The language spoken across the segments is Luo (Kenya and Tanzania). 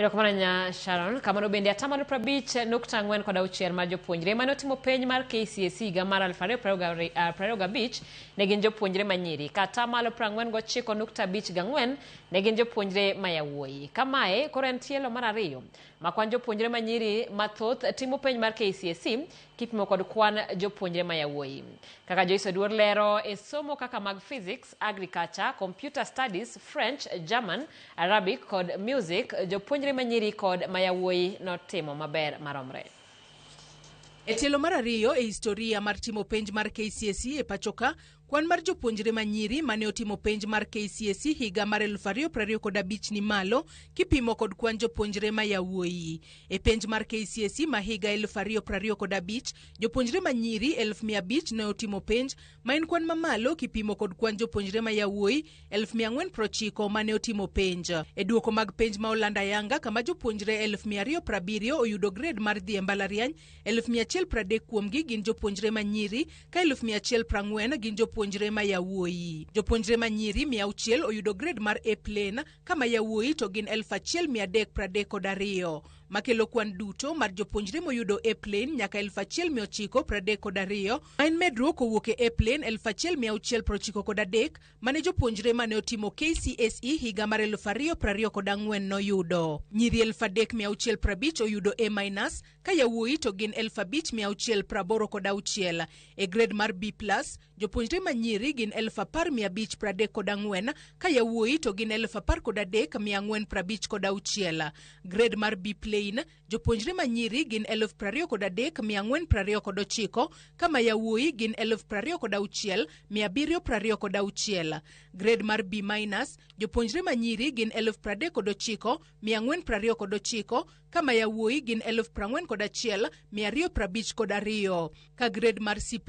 Erokamano Sharon, kamano bende atamalo 50.4 kod auchiel mar jopuonjre mane otimo penj mar KCSE higa mar 2025 ne gin jopuonjre manyiri, ka atamalo 49.54 ne gin jopuonjre mayawuoyi. Kamae koro en tielo mar ariyo ma kwan jopuonjre manyiri mathoth timo penj mar KCSE kipimo kod kwan jopuonjre mayawuoyi. Kaka Joyce Oduor lero e somo kaka mag physics, agriculture, computer studies, French, German, Arabic kod music, jopuonjre manyiri kod mayawuoyi notimo maber maromre. E tielo mar ariyo e historia mar timo penj mar KCSE e pachoka, kwan mar jopuonjre manyiri mane otimo penj mar KCSE higa mar 2025 ni malo kipimo kod kwan jopuonjre mayawuoyi. E penj mar KCSE ma higa 2025, jopuonjre manyiri 500 ne otimo penj, ma en kwan mamalo kipimo kod kwan jopuonjre mayawuoyi 490 mane otimo penj. E duoko mag penj ma olanda yanga, kama jopuonjre 270 oyudo grade mar dhi e mbalariany, 130 kuomgi gin jopuonjre manyiri, ka 140 gin jopuonjre mayawuoyi. Jopuonjre manyiri 600 oyudo grade mar A plane, kama yawuoyi to gin 1332, makelo kwan duto mar jopuonjre moyudo A plane nyaka 1932, ma en medruok kowuok e A plane 1693 mane jopuonjre mane otimo KCSE higa mar 2024 noyudo. Nyiri 3650 oyudo A-, ka yawuoyi to gin 5686. E grade mar B+, jopuonjre manyiri gin 10534, ka yawuoyi to gin 13456. Grade mar B plain, jopuonjre manyiri gin 23429, kama yawuoyi gin 26726. Grade mar B-, jopuonjre manyiri gin 39429, kama yawuoyi gin 41252. Ka grade mar C+,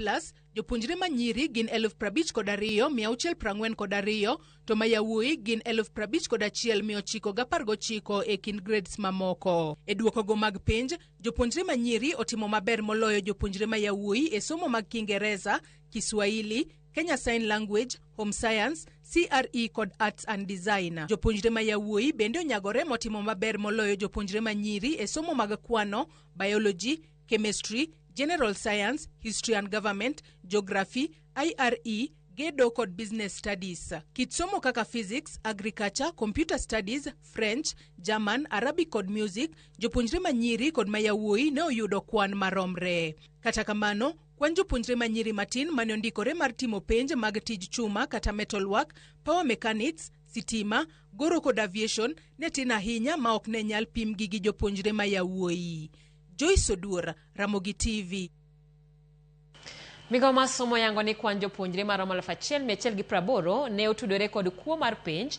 jopuonjre manyiri gin 52642, to ma yawuoyi gin 51919 e kind grades mamoko. E duokogo mag penj, jopuonjre manyiri otimo maber moloyo jopuonjre mayawuoyi e somo mag Kiingereza, Kiswahili, Kenya Sign Language, Home Science, CRE kod Arts and Design. Jopuonjre mayawuoyi bende onyagore motimo maber moloyo jopuonjre manyiri e somo mag kwano, Biology, Chemistry, General Science, History and Government, Geography, IRE, Gedo kod Business Studies. Kit somo kaka Physics, Agriculture, Computer Studies, French, German, Arabic kod Music, jopuonjre manyiri kod mayawuoyi ne oyudo kwan maromre. Kata kamano, kwan jopuonjre manyiri matin mane ondikore mar timo penj mag tij chuma kata metalwork, power mechanics, sitima, goro kod aviation ne tin ahinya ma ok ne nyal pim gi jopuonjre mayawuoyi. Joyce Oduor, Ramogi TV. Migao mar somo yango ni kwan jopuonjre maromo 1180 ne otudore kod kuo mar penj